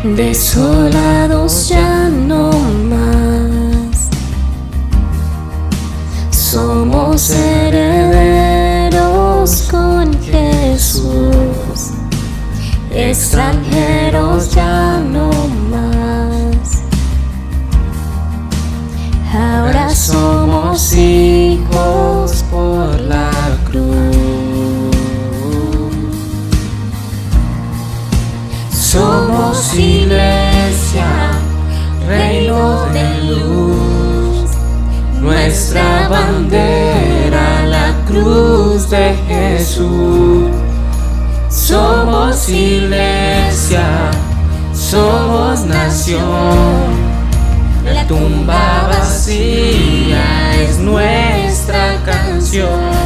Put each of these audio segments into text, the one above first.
desolados ya no más. Somos herederos con Jesús, extranjeros ya no más. Ahora somos hijos por la cruz. Somos iglesia, reino de luz, nuestra bandera, la cruz de Jesús. Somos iglesia, somos nación, la tumba vacía es nuestra canción.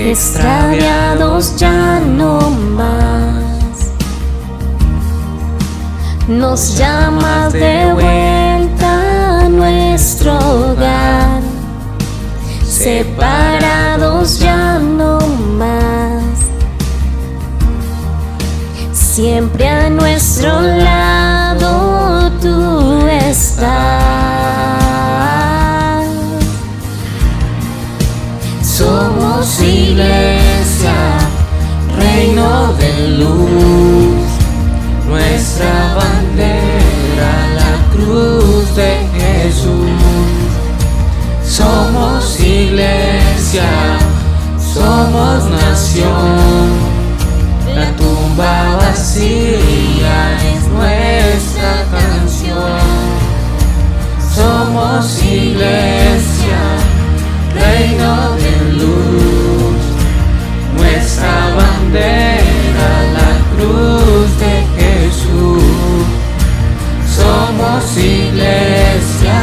Extraviados ya no más, nos llamas de vuelta a nuestro hogar. Separados ya no más, siempre a nuestro lado tú estás. Somos iglesia, reino de luz, nuestra bandera, la cruz de Jesús. Somos iglesia, somos nación, la tumba vacía es nuestra canción. Somos iglesia, reino de luz, nuestra bandera, la cruz de Jesús. Somos iglesia,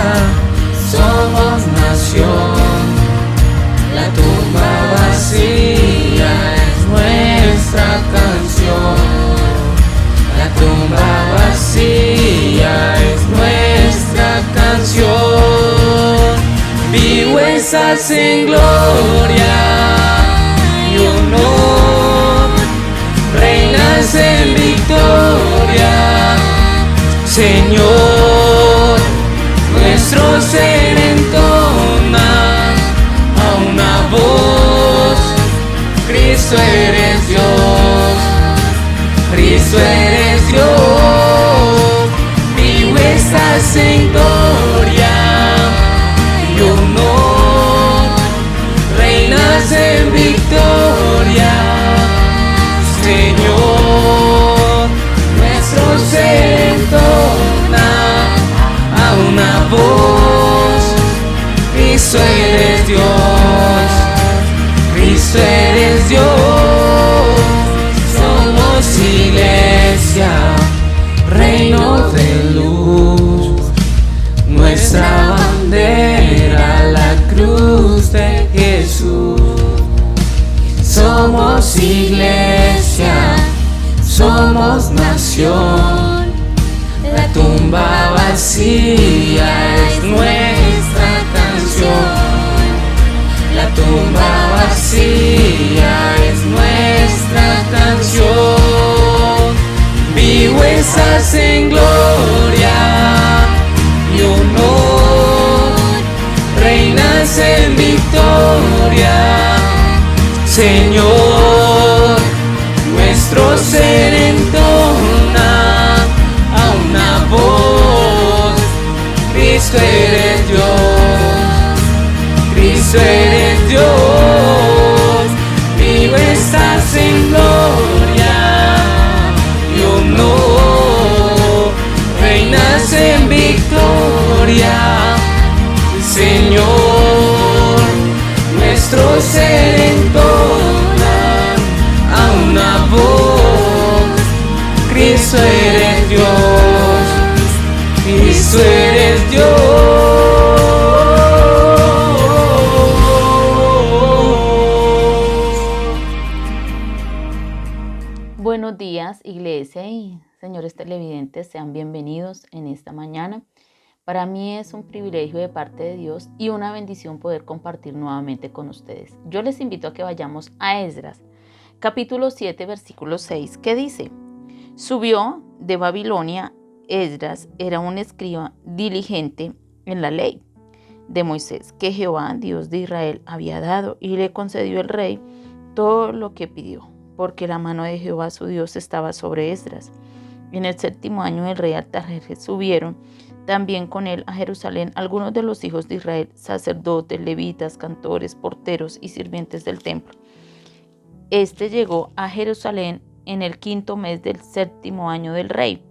somos nación, la tumba vacía es nuestra canción. La tumba vacía es nuestra canción. Vivo estás en gloria y honor, reinas en victoria, Señor. Nuestro ser entona a una voz: Cristo eres Dios, Cristo eres Dios. Vivo estás en gloria y honor, reinas en victoria, Señor. Nuestro ser entona a una voz: Cristo eres Dios, Cristo eres Dios. Somos iglesia, reino de luz, nuestra bandera, la cruz de Jesús. Somos iglesia, somos nación, la tumba vacía es nuestra canción. La tumba vacía es nuestra canción. Vivo estás en gloria y honor, reinas en victoria, Señor. Nuestro ser entona a una voz: Cristo eres Dios, Cristo eres Dios. Vivo estás en gloria y honor, reinas en victoria, Señor. Nuestro ser entona a una voz: Cristo eres Dios, Buenos días, iglesia y señores televidentes, sean bienvenidos en esta mañana. Para mí es un privilegio de parte de Dios y una bendición poder compartir nuevamente con ustedes. Yo les invito a que vayamos a Esdras, capítulo 7, versículo 6, que dice: Subió de Babilonia Esdras, era un escriba diligente en la ley de Moisés, que Jehová, Dios de Israel, había dado, y le concedió el rey todo lo que pidió, porque la mano de Jehová su Dios estaba sobre Esdras. En el 7º año del rey Artajerjes subieron también con él a Jerusalén algunos de los hijos de Israel, sacerdotes, levitas, cantores, porteros y sirvientes del templo. Este llegó a Jerusalén en el 5º mes del 7º año del rey.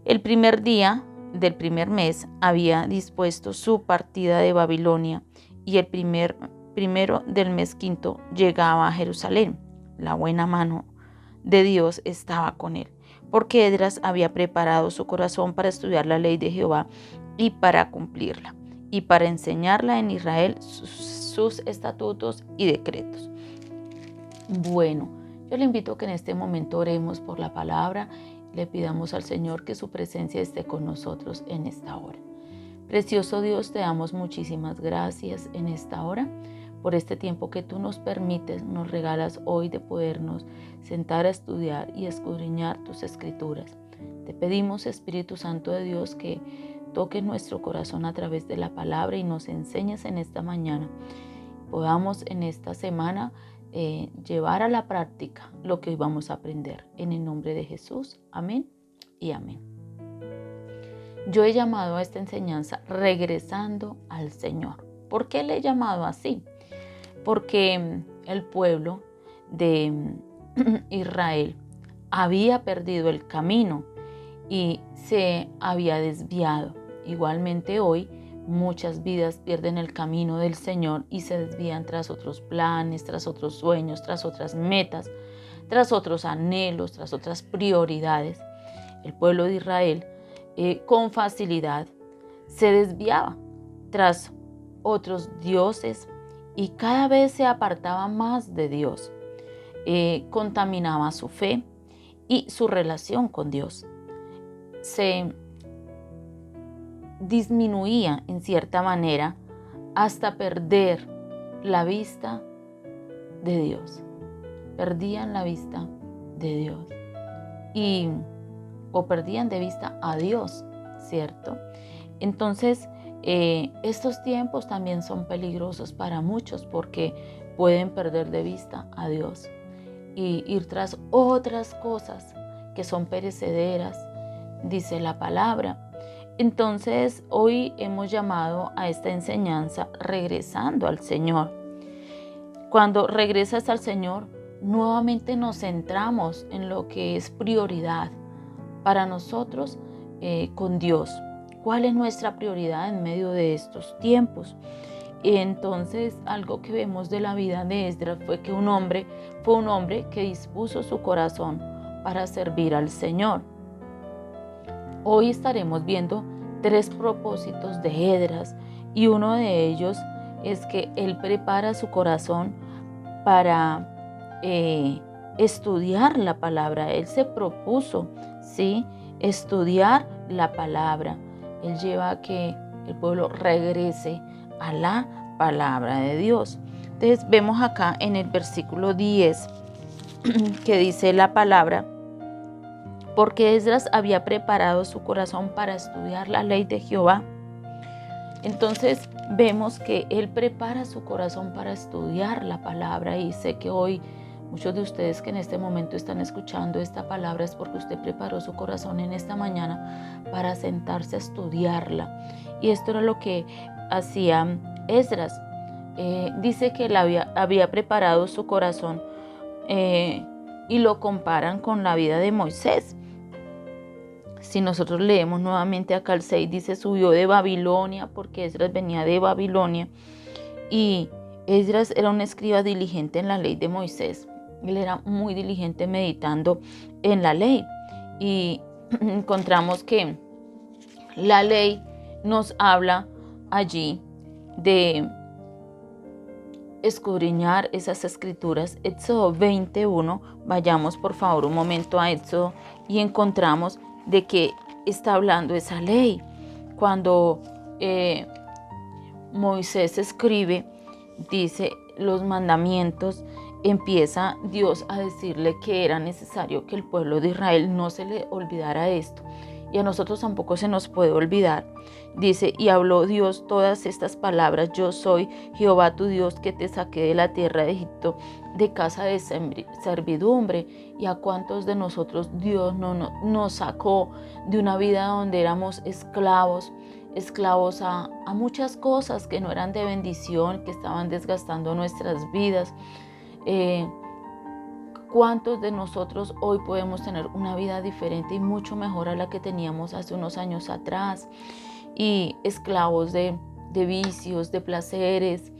El primer día del primer mes había dispuesto su partida de Babilonia, y el primero del mes 5º llegaba a Jerusalén. La buena mano de Dios estaba con él, porque Esdras había preparado su corazón para estudiar la ley de Jehová y para cumplirla, y para enseñarla en Israel sus estatutos y decretos. Bueno, yo le invito a que en este momento oremos por la palabra. Le pidamos al Señor que su presencia esté con nosotros en esta hora. Precioso Dios, te damos muchísimas gracias en esta hora por este tiempo que tú nos permites, nos regalas hoy de podernos sentar a estudiar y escudriñar tus escrituras. Te pedimos, Espíritu Santo de Dios, que toques nuestro corazón a través de la palabra y nos enseñes en esta mañana. Podamos en esta semana llevar a la práctica lo que hoy vamos a aprender. En el nombre de Jesús, amén y amén. Yo he llamado a esta enseñanza regresando al Señor. ¿Por qué le he llamado así? Porque el pueblo de Israel había perdido el camino y se había desviado. Igualmente hoy muchas vidas pierden el camino del Señor y se desvían tras otros planes, tras otros sueños, tras otras metas, tras otros anhelos, tras otras prioridades. El pueblo de Israel con facilidad se desviaba tras otros dioses y cada vez se apartaba más de Dios. Contaminaba su fe y su relación con Dios. Se disminuía en cierta manera hasta perder la vista de Dios. Perdían la vista de Dios o perdían de vista a Dios, ¿cierto? Entonces, estos tiempos también son peligrosos para muchos porque pueden perder de vista a Dios y ir tras otras cosas que son perecederas, dice la palabra. Entonces, hoy hemos llamado a esta enseñanza regresando al Señor. Cuando regresas al Señor, nuevamente nos centramos en lo que es prioridad para nosotros con Dios. ¿Cuál es nuestra prioridad en medio de estos tiempos? Y entonces, algo que vemos de la vida de Esdras fue un hombre que dispuso su corazón para servir al Señor. Hoy estaremos viendo 3 propósitos de Esdras y uno de ellos es que él prepara su corazón para estudiar la palabra. Él se propuso, ¿sí?, estudiar la palabra. Él lleva a que el pueblo regrese a la palabra de Dios. Entonces vemos acá en el versículo 10 que dice la palabra: porque Esdras había preparado su corazón para estudiar la ley de Jehová. Entonces vemos que él prepara su corazón para estudiar la palabra, y sé que hoy muchos de ustedes que en este momento están escuchando esta palabra es porque usted preparó su corazón en esta mañana para sentarse a estudiarla. Y esto era lo que hacía Esdras. Dice que él había preparado su corazón y lo comparan con la vida de Moisés. Si nosotros leemos nuevamente acá el 6, dice: subió de Babilonia, porque Esdras venía de Babilonia. Y Esdras era un escriba diligente en la ley de Moisés. Él era muy diligente meditando en la ley. Y encontramos que la ley nos habla allí de escudriñar esas escrituras. Éxodo 21, vayamos por favor un momento a Éxodo y encontramos de qué está hablando esa ley. Cuando Moisés escribe, dice los mandamientos, empieza Dios a decirle que era necesario que el pueblo de Israel no se le olvidara esto. Y a nosotros tampoco se nos puede olvidar. Dice, y habló Dios todas estas palabras: yo soy Jehová tu Dios, que te saqué de la tierra de Egipto, de casa de servidumbre. ¿Y a cuántos de nosotros Dios no nos sacó de una vida donde éramos esclavos a muchas cosas que no eran de bendición, que estaban desgastando nuestras vidas? ¿Cuántos de nosotros hoy podemos tener una vida diferente y mucho mejor a la que teníamos hace unos años atrás? Y esclavos de vicios, de placeres,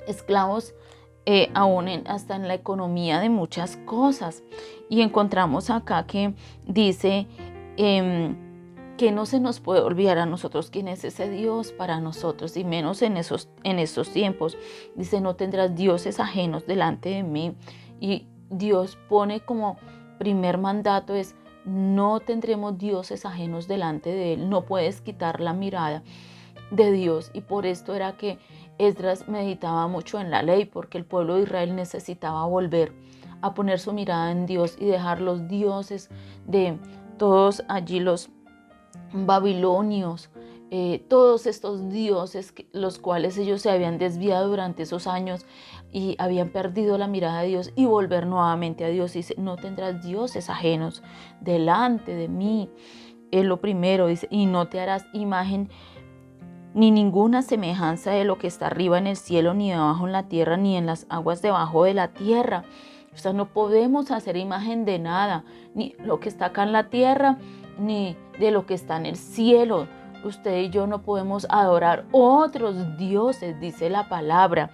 esclavos aún hasta en la economía de muchas cosas. Y encontramos acá que dice que no se nos puede olvidar a nosotros quién es ese Dios para nosotros, y menos en esos tiempos. Dice, no tendrás dioses ajenos delante de mí. Y Dios pone como primer mandato es: no tendremos dioses ajenos delante de Él. No puedes quitar la mirada de Dios. Y por esto era que Esdras meditaba mucho en la ley, porque el pueblo de Israel necesitaba volver a poner su mirada en Dios y dejar los dioses de todos allí, los babilonios, todos estos dioses los cuales ellos se habían desviado durante esos años y habían perdido la mirada de Dios, y volver nuevamente a Dios. Dice, no tendrás dioses ajenos delante de mí. Es lo primero, dice, y no te harás imagen ni ninguna semejanza de lo que está arriba en el cielo, ni debajo en la tierra, ni en las aguas debajo de la tierra. O sea, no podemos hacer imagen de nada, ni lo que está acá en la tierra, ni de lo que está en el cielo. Usted y yo no podemos adorar otros dioses, dice la palabra.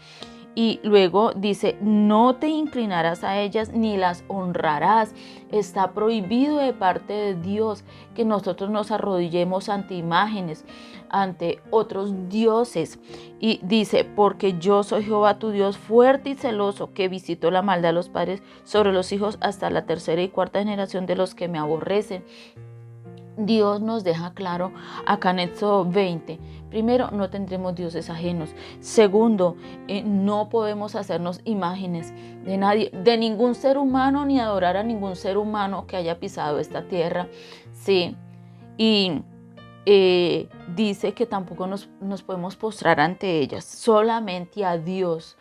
Y luego dice, no te inclinarás a ellas ni las honrarás. Está prohibido de parte de Dios que nosotros nos arrodillemos ante imágenes, ante otros dioses. Y dice, porque yo soy Jehová tu Dios, fuerte y celoso, que visito la maldad de los padres sobre los hijos hasta la tercera y cuarta generación de los que me aborrecen. Dios nos deja claro acá en Éxodo 20. Primero, no tendremos dioses ajenos. Segundo, no podemos hacernos imágenes de nadie, de ningún ser humano, ni adorar a ningún ser humano que haya pisado esta tierra. Sí. Y dice que tampoco nos podemos postrar ante ellas, solamente a Dios.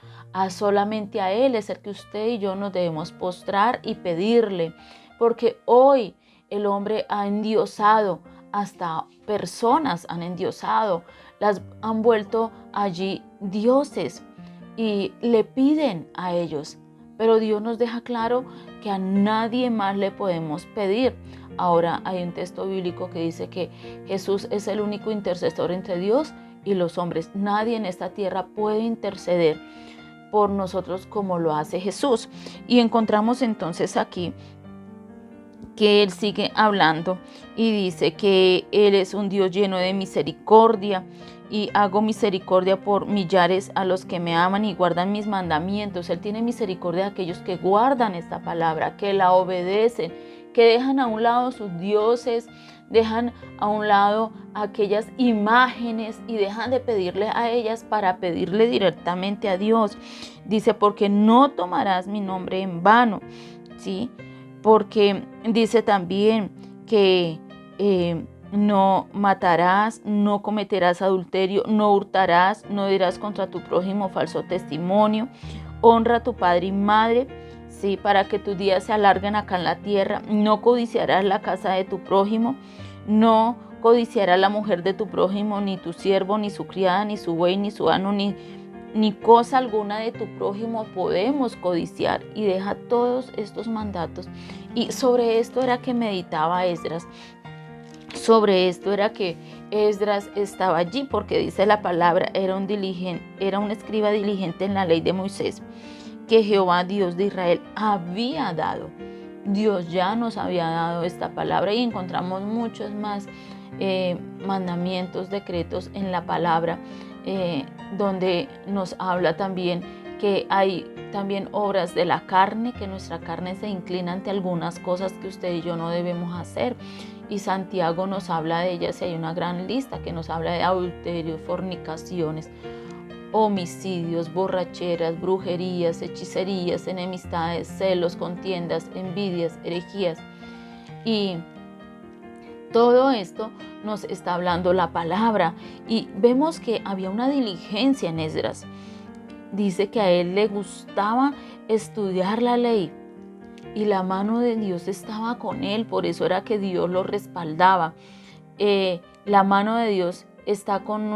Solamente a Él es el que usted y yo nos debemos postrar y pedirle, porque hoy el hombre ha endiosado, hasta personas han endiosado, las han vuelto allí dioses y le piden a ellos. Pero Dios nos deja claro que a nadie más le podemos pedir. Ahora hay un texto bíblico que dice que Jesús es el único intercesor entre Dios y los hombres. Nadie en esta tierra puede interceder por nosotros como lo hace Jesús. Y encontramos entonces aquí que Él sigue hablando y dice que Él es un Dios lleno de misericordia, y hago misericordia por millares a los que me aman y guardan mis mandamientos. Él tiene misericordia de aquellos que guardan esta palabra, que la obedecen, que dejan a un lado sus dioses, dejan a un lado aquellas imágenes y dejan de pedirle a ellas para pedirle directamente a Dios. Dice, porque no tomarás mi nombre en vano, ¿sí? Porque dice también que no matarás, no cometerás adulterio, no hurtarás, no dirás contra tu prójimo falso testimonio, honra a tu padre y madre, ¿sí? Para que tus días se alarguen acá en la tierra. No codiciarás la casa de tu prójimo, no codiciarás la mujer de tu prójimo, ni tu siervo, ni su criada, ni su buey, ni su asno, ni cosa alguna de tu prójimo podemos codiciar. Y deja todos estos mandatos. Y sobre esto era que meditaba Esdras. Sobre esto era que Esdras estaba allí, porque dice la palabra, era un escriba diligente en la ley de Moisés, que Jehová, Dios de Israel, había dado. Dios ya nos había dado esta palabra, y encontramos muchos más mandamientos, decretos en la palabra donde nos habla también que hay también obras de la carne, que nuestra carne se inclina ante algunas cosas que usted y yo no debemos hacer. Y Santiago nos habla de ellas y hay una gran lista que nos habla de adulterio, fornicaciones, homicidios, borracheras, brujerías, hechicerías, enemistades, celos, contiendas, envidias, herejías. Y todo esto nos está hablando la palabra y vemos que había una diligencia en Esdras. Dice que a él le gustaba estudiar la ley y la mano de Dios estaba con él, por eso era que Dios lo respaldaba. La mano de Dios está con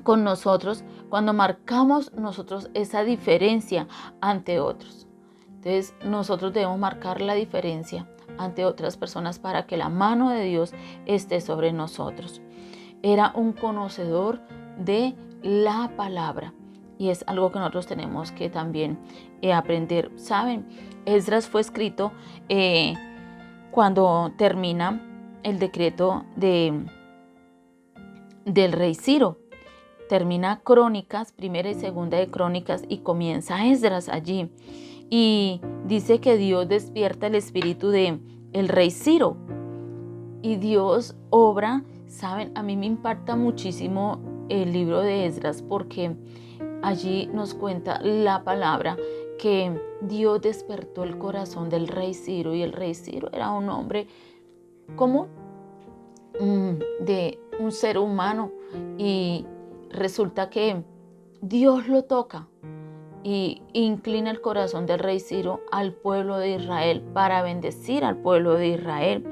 con nosotros cuando marcamos nosotros esa diferencia ante otros. Entonces nosotros debemos marcar la diferencia ante otras personas para que la mano de Dios esté sobre nosotros. Era un conocedor de la palabra y es algo que nosotros tenemos que también aprender. Saben, Esdras fue escrito cuando termina el decreto del rey Ciro. Termina Crónicas, primera y segunda de Crónicas, y comienza Esdras allí. Y dice que Dios despierta el espíritu de el rey Ciro. Y Dios obra. Saben, a mí me impacta muchísimo el libro de Esdras porque allí nos cuenta la palabra que Dios despertó el corazón del rey Ciro. Y el rey Ciro era un hombre común, de un ser humano. Y resulta que Dios lo toca y inclina el corazón del rey Ciro al pueblo de Israel para bendecir al pueblo de Israel.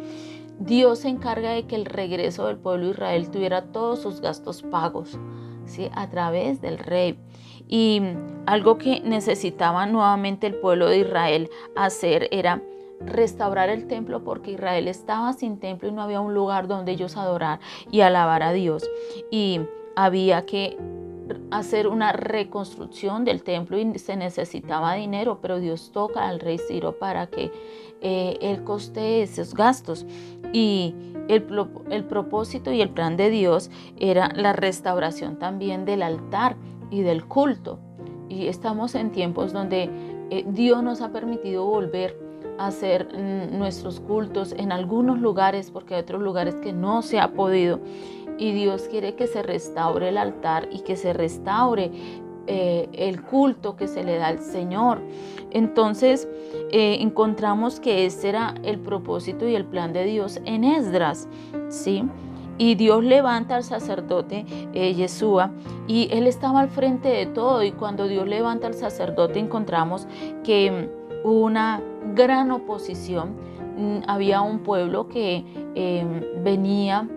Dios se encarga de que el regreso del pueblo de Israel tuviera todos sus gastos pagos, ¿sí? A través del rey. Y algo que necesitaba nuevamente el pueblo de Israel hacer era restaurar el templo, porque Israel estaba sin templo y no había un lugar donde ellos adorar y alabar a Dios. Y había que hacer una reconstrucción del templo y se necesitaba dinero, pero Dios toca al rey Ciro para que él costee esos gastos. Y el propósito y el plan de Dios era la restauración también del altar y del culto. Y estamos en tiempos donde Dios nos ha permitido volver a hacer nuestros cultos en algunos lugares, porque hay otros lugares que no se ha podido. Y Dios quiere que se restaure el altar y que se restaure el culto que se le da al Señor. Entonces encontramos que ese era el propósito y el plan de Dios en Esdras, ¿sí? Y Dios levanta al sacerdote Yeshua y él estaba al frente de todo. Y cuando Dios levanta al sacerdote encontramos que hubo una gran oposición. Había un pueblo que venía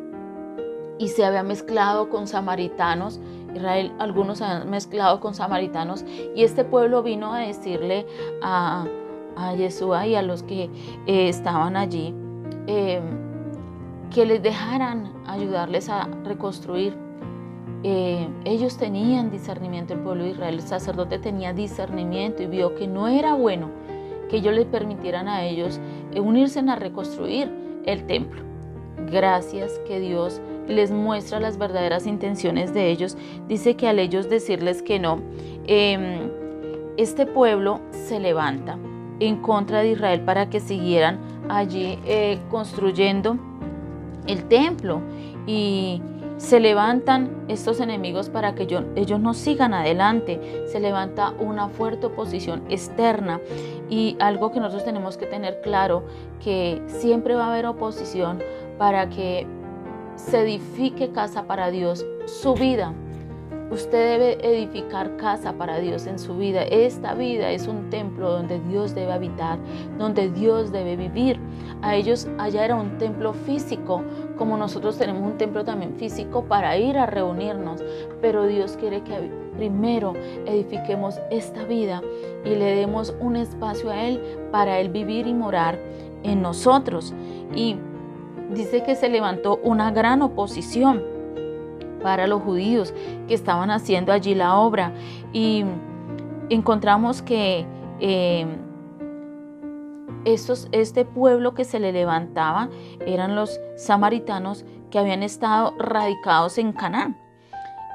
y se había mezclado con samaritanos. Israel, algunos se habían mezclado con samaritanos y este pueblo vino a decirle a Yeshua y a los que estaban allí que les dejaran ayudarles a reconstruir. Ellos tenían discernimiento, el pueblo de Israel, el sacerdote tenía discernimiento y vio que no era bueno que ellos les permitieran a ellos unirse a reconstruir el templo. Gracias que Dios les muestra las verdaderas intenciones de ellos. Dice que al ellos decirles que no, este pueblo se levanta en contra de Israel para que siguieran allí construyendo el templo, y se levantan estos enemigos para que ellos no sigan adelante. Se levanta una fuerte oposición externa, y algo que nosotros tenemos que tener claro, que siempre va a haber oposición para que se edifique casa para Dios, su vida. Usted debe edificar casa para Dios en su vida. Esta vida es un templo donde Dios debe habitar, donde Dios debe vivir. A ellos allá era un templo físico, como nosotros tenemos un templo también físico para ir a reunirnos. Pero Dios quiere que primero edifiquemos esta vida y le demos un espacio a Él para Él vivir y morar en nosotros. Y dice que se levantó una gran oposición para los judíos que estaban haciendo allí la obra, y encontramos que este pueblo que se le levantaba eran los samaritanos que habían estado radicados en Canaán.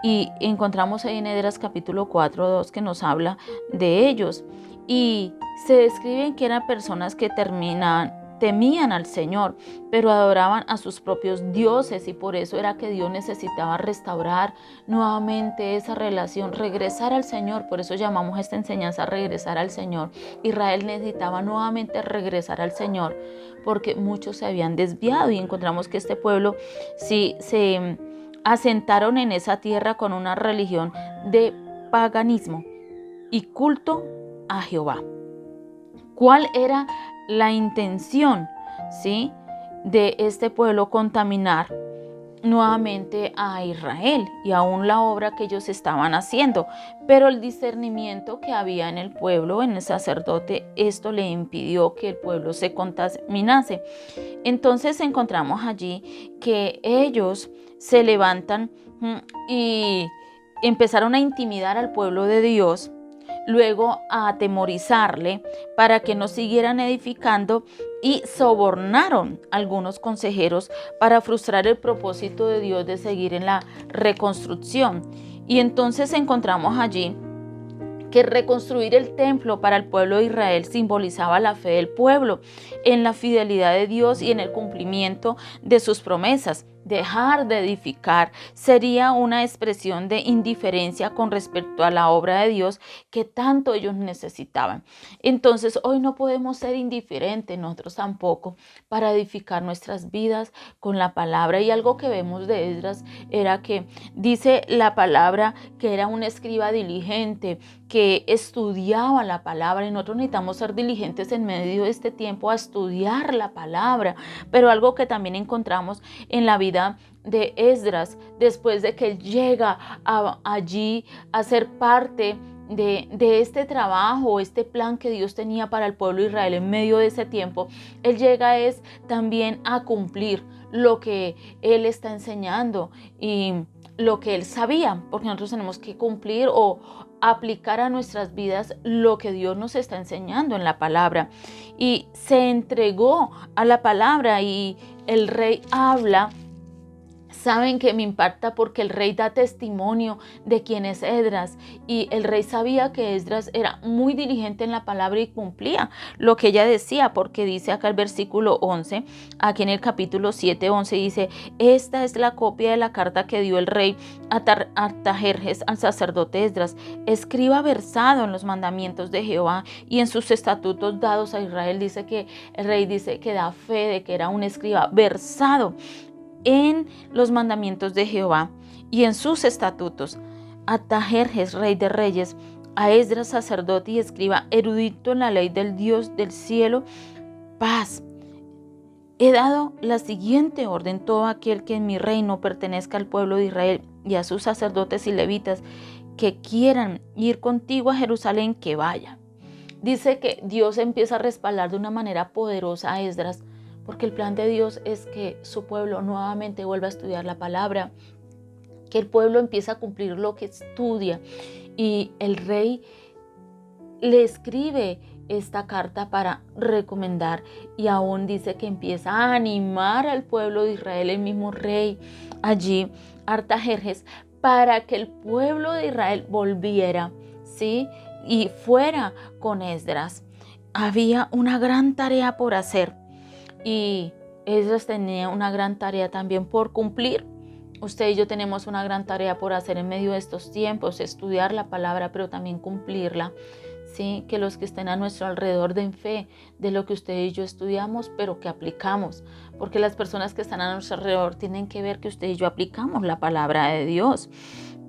Y encontramos ahí en Esdras capítulo 4:2 que nos habla de ellos. Y se describen que eran personas que temían al Señor, pero adoraban a sus propios dioses, y por eso era que Dios necesitaba restaurar nuevamente esa relación, regresar al Señor. Por eso llamamos esta enseñanza regresar al Señor. Israel necesitaba nuevamente regresar al Señor porque muchos se habían desviado, y encontramos que este pueblo sí se asentaron en esa tierra con una religión de paganismo y culto a Jehová. ¿Cuál era la intención, sí, de este pueblo? Contaminar nuevamente a Israel y aún la obra que ellos estaban haciendo, pero el discernimiento que había en el pueblo, en el sacerdote, esto le impidió que el pueblo se contaminase. Entonces encontramos allí que ellos se levantan y empezaron a intimidar al pueblo de Dios, luego a atemorizarle para que no siguieran edificando, y sobornaron a algunos consejeros para frustrar el propósito de Dios de seguir en la reconstrucción. Y entonces encontramos allí que reconstruir el templo para el pueblo de Israel simbolizaba la fe del pueblo en la fidelidad de Dios y en el cumplimiento de sus promesas. Dejar de edificar sería una expresión de indiferencia con respecto a la obra de Dios que tanto ellos necesitaban. Entonces hoy no podemos ser indiferentes nosotros tampoco para edificar nuestras vidas con la palabra. Y algo que vemos de Esdras era que dice la palabra que era un escriba diligente, que estudiaba la palabra, y nosotros necesitamos ser diligentes en medio de este tiempo a estudiar la palabra. Pero algo que también encontramos en la vida de Esdras, después de que él llega allí a ser parte de este trabajo, este plan que Dios tenía para el pueblo de Israel en medio de ese tiempo, él llega también a cumplir lo que él está enseñando y lo que él sabía, porque nosotros tenemos que cumplir o aplicar a nuestras vidas lo que Dios nos está enseñando en la palabra. Y se entregó a la palabra, y el rey habla. Saben que me impacta porque el rey da testimonio de quién es Esdras, y el rey sabía que Esdras era muy diligente en la palabra y cumplía lo que ella decía, porque dice acá el versículo 11, aquí en el capítulo 7:11 dice: esta es la copia de la carta que dio el rey Artajerjes al sacerdote Esdras, escriba versado en los mandamientos de Jehová y en sus estatutos dados a Israel. Dice que el rey dice que da fe de que era un escriba versado en los mandamientos de Jehová y en sus estatutos. Artajerjes, rey de reyes, a Esdras, sacerdote y escriba, erudito en la ley del Dios del cielo, paz. He dado la siguiente orden: todo aquel que en mi reino pertenezca al pueblo de Israel y a sus sacerdotes y levitas que quieran ir contigo a Jerusalén, que vaya. Dice que Dios empieza a respaldar de una manera poderosa a Esdras, porque el plan de Dios es que su pueblo nuevamente vuelva a estudiar la palabra, que el pueblo empiece a cumplir lo que estudia. Y el rey le escribe esta carta para recomendar, y aún dice que empieza a animar al pueblo de Israel, el mismo rey allí, Artajerjes, para que el pueblo de Israel volviera, ¿sí? Y fuera con Esdras. Había una gran tarea por hacer. Y Esdras tenía una gran tarea también por cumplir. Usted y yo tenemos una gran tarea por hacer en medio de estos tiempos: estudiar la palabra, pero también cumplirla. Sí, que los que estén a nuestro alrededor den fe de lo que usted y yo estudiamos, pero que aplicamos. Porque las personas que están a nuestro alrededor tienen que ver que usted y yo aplicamos la palabra de Dios.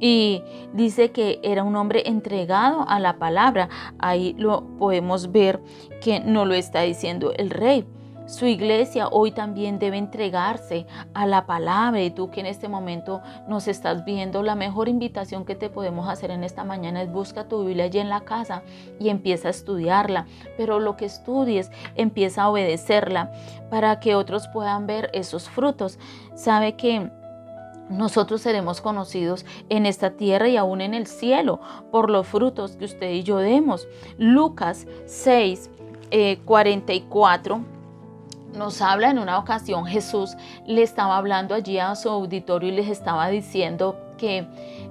Y dice que era un hombre entregado a la palabra. Ahí lo podemos ver que no lo está diciendo el rey. Su iglesia hoy también debe entregarse a la palabra. Y tú que en este momento nos estás viendo, la mejor invitación que te podemos hacer en esta mañana es: busca tu Biblia allí en la casa y empieza a estudiarla. Pero lo que estudies, empieza a obedecerla para que otros puedan ver esos frutos. Sabe que nosotros seremos conocidos en esta tierra y aún en el cielo por los frutos que usted y yo demos. Lucas 6:44 nos habla. En una ocasión Jesús le estaba hablando allí a su auditorio y les estaba diciendo que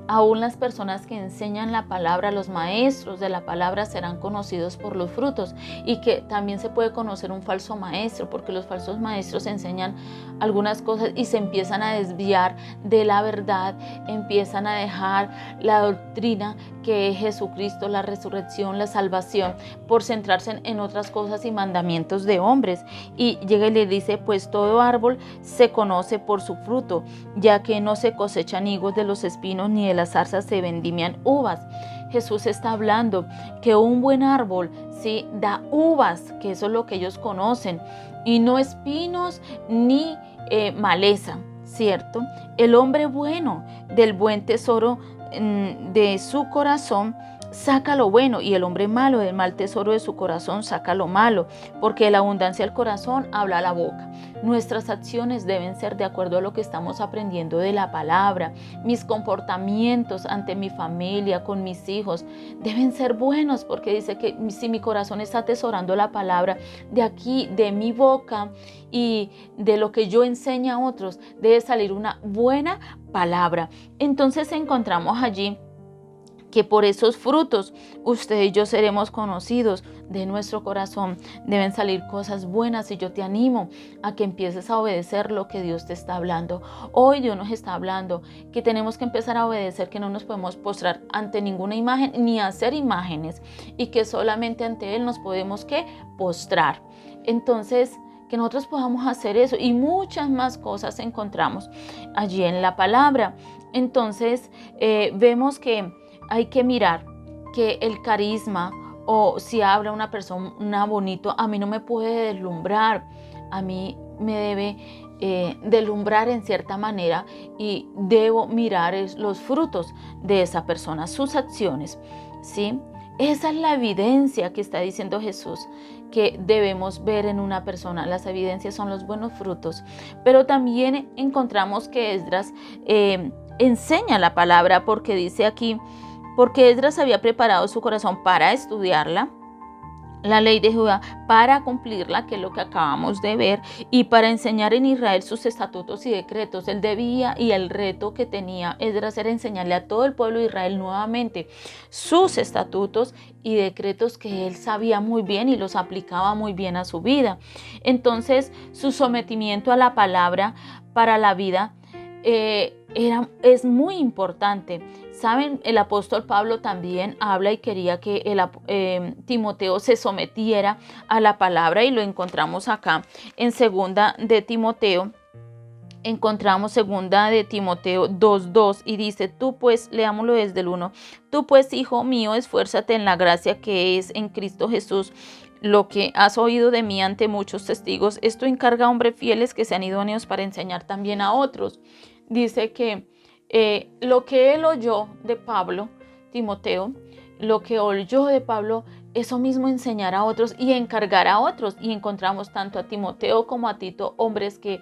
aún las personas que enseñan la palabra, los maestros de la palabra, serán conocidos por los frutos, y que también se puede conocer un falso maestro, porque los falsos maestros enseñan algunas cosas y se empiezan a desviar de la verdad, empiezan a dejar la doctrina que es Jesucristo, la resurrección, la salvación, por centrarse en otras cosas y mandamientos de hombres. Y llega y le dice, pues todo árbol se conoce por su fruto, ya que no se cosechan higos de los espinos, ni de las zarzas se vendimian uvas. Jesús está hablando que un buen árbol, sí, da uvas, que eso es lo que ellos conocen, y no espinos ni maleza, ¿cierto? El hombre bueno, del buen tesoro de su corazón saca lo bueno, y el hombre malo del mal tesoro de su corazón saca lo malo, porque de la abundancia del corazón habla la boca. Nuestras acciones deben ser de acuerdo a lo que estamos aprendiendo de la palabra. Mis comportamientos ante mi familia, con mis hijos, deben ser buenos, porque dice que si mi corazón está atesorando la palabra, de aquí, de mi boca y de lo que yo enseño a otros, debe salir una buena palabra. Entonces encontramos allí que por esos frutos usted y yo seremos conocidos. De nuestro corazón deben salir cosas buenas, y yo te animo a que empieces a obedecer lo que Dios te está hablando. Hoy Dios nos está hablando que tenemos que empezar a obedecer, que no nos podemos postrar ante ninguna imagen ni hacer imágenes, y que solamente ante Él nos podemos postrar. Entonces, que nosotros podamos hacer eso, y muchas más cosas encontramos allí en la palabra. Entonces vemos que hay que mirar que el carisma, o si habla una persona bonito, a mí no me puede deslumbrar, a mí me debe deslumbrar en cierta manera, y debo mirar los frutos de esa persona, sus acciones, ¿sí? Esa es la evidencia que está diciendo Jesús que debemos ver en una persona. Las evidencias son los buenos frutos, pero también encontramos que Esdras enseña la palabra, porque dice aquí, porque Esdras había preparado su corazón para estudiarla, la ley de Judá, para cumplirla, que es lo que acabamos de ver, y para enseñar en Israel sus estatutos y decretos. Él debía, y el reto que tenía Esdras era enseñarle a todo el pueblo de Israel nuevamente sus estatutos y decretos que él sabía muy bien y los aplicaba muy bien a su vida. Entonces, su sometimiento a la palabra para la vida es muy importante. Saben, el apóstol Pablo también habla y quería que Timoteo se sometiera a la palabra, y lo encontramos acá en segunda de Timoteo. Encontramos segunda de Timoteo 2:2, y dice, tú pues, leámoslo desde el 1, tú pues, hijo mío, esfuérzate en la gracia que es en Cristo Jesús. Lo que has oído de mí ante muchos testigos, esto encarga a hombres fieles que sean idóneos para enseñar también a otros. Dice que lo que él oyó de Pablo, Timoteo, lo que oyó de Pablo, eso mismo enseñar a otros y encargar a otros. Y encontramos tanto a Timoteo como a Tito, hombres que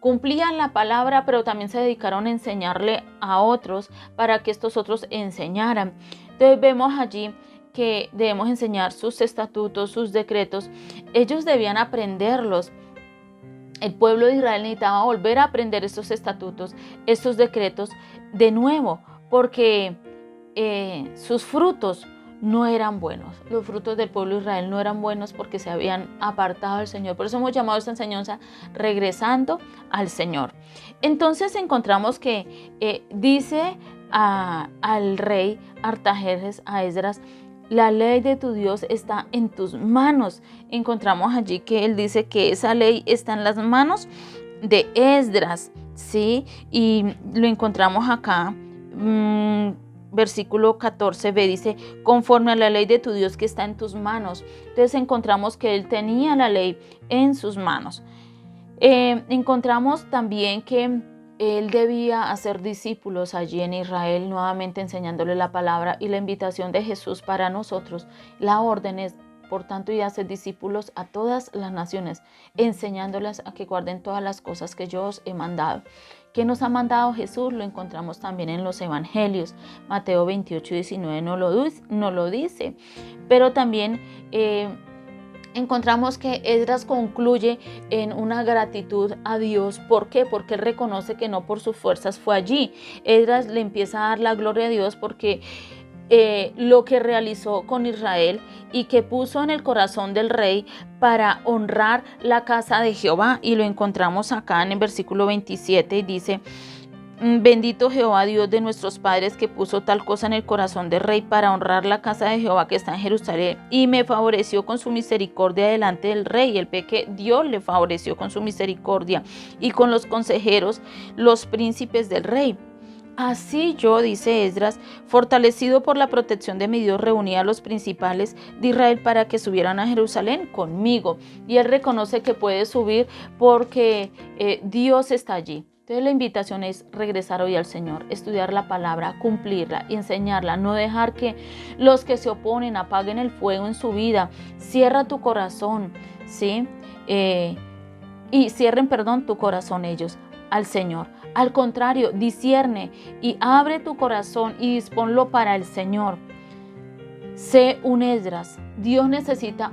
cumplían la palabra, pero también se dedicaron a enseñarle a otros para que estos otros enseñaran. Entonces vemos allí que debemos enseñar sus estatutos, sus decretos. Ellos debían aprenderlos. El pueblo de Israel necesitaba volver a aprender estos estatutos, estos decretos de nuevo, porque sus frutos no eran buenos. Los frutos del pueblo de Israel no eran buenos porque se habían apartado del Señor. Por eso hemos llamado esta enseñanza regresando al Señor. Entonces encontramos que dice al rey Artajerjes, a Esdras, la ley de tu Dios está en tus manos. Encontramos allí que él dice que esa ley está en las manos de Esdras, ¿sí? Y lo encontramos acá, versículo 14b, dice, conforme a la ley de tu Dios que está en tus manos. Entonces encontramos que él tenía la ley en sus manos. Encontramos también que él debía hacer discípulos allí en Israel, nuevamente enseñándole la palabra, y la invitación de Jesús para nosotros, la orden es, por tanto, y hacer discípulos a todas las naciones, enseñándoles a que guarden todas las cosas que yo os he mandado. ¿Qué nos ha mandado Jesús? Lo encontramos también en los evangelios. Mateo 28:19 no lo dice, pero también encontramos que Esdras concluye en una gratitud a Dios. ¿Por qué? Porque él reconoce que no por sus fuerzas fue allí. Esdras le empieza a dar la gloria a Dios porque lo que realizó con Israel y que puso en el corazón del rey para honrar la casa de Jehová. Y lo encontramos acá en el versículo 27 y dice: bendito Jehová, Dios de nuestros padres, que puso tal cosa en el corazón del rey para honrar la casa de Jehová que está en Jerusalén, y me favoreció con su misericordia delante del rey. El ve que Dios le favoreció con su misericordia y con los consejeros, los príncipes del rey. Así yo, dice Esdras, fortalecido por la protección de mi Dios, reuní a los principales de Israel para que subieran a Jerusalén conmigo. Y él reconoce que puede subir porque Dios está allí. Entonces la invitación es regresar hoy al Señor, estudiar la palabra, cumplirla, enseñarla, no dejar que los que se oponen apaguen el fuego en su vida. Cierra tu corazón, ¿sí? Y cierren, tu corazón ellos al Señor. Al contrario, discierne y abre tu corazón y disponlo para el Señor. Sé un Esdras. Dios necesita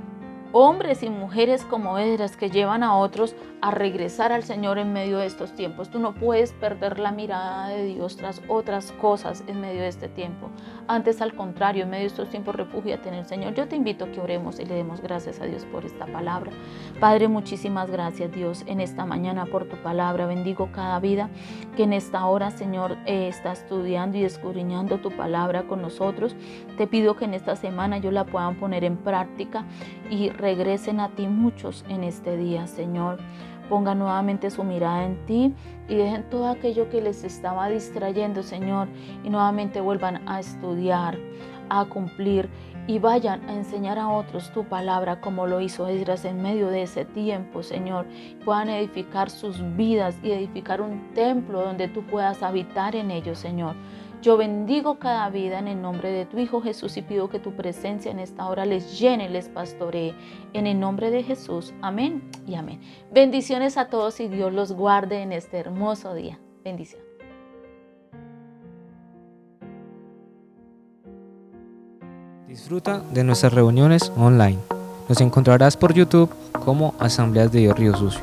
hombres y mujeres como Esdras que llevan a otros a regresar al Señor en medio de estos tiempos. Tú no puedes perder la mirada de Dios tras otras cosas en medio de este tiempo. Antes, al contrario, en medio de estos tiempos, refúgiate en el Señor. Yo te invito a que oremos y le demos gracias a Dios por esta palabra. Padre, muchísimas gracias, Dios, en esta mañana por tu palabra. Bendigo cada vida que en esta hora, Señor, está estudiando y escudriñando tu palabra con nosotros. Te pido que en esta semana ellos la puedan poner en práctica y regresen a ti muchos en este día, Señor. Pongan nuevamente su mirada en ti y dejen todo aquello que les estaba distrayendo, Señor, y nuevamente vuelvan a estudiar, a cumplir y vayan a enseñar a otros tu palabra como lo hizo Esdras en medio de ese tiempo, Señor. Puedan edificar sus vidas y edificar un templo donde tú puedas habitar en ellos, Señor. Yo bendigo cada vida en el nombre de tu Hijo Jesús y pido que tu presencia en esta hora les llene, les pastoree. En el nombre de Jesús, amén y amén. Bendiciones a todos y Dios los guarde en este hermoso día. Bendiciones. Disfruta de nuestras reuniones online. Nos encontrarás por YouTube como Asambleas de Dios Río Sucio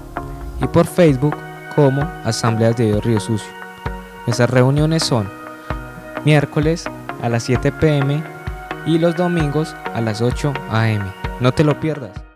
y por Facebook como Asambleas de Dios Río Sucio. Nuestras reuniones son miércoles a las 7 p.m. y los domingos a las 8 a.m. No te lo pierdas.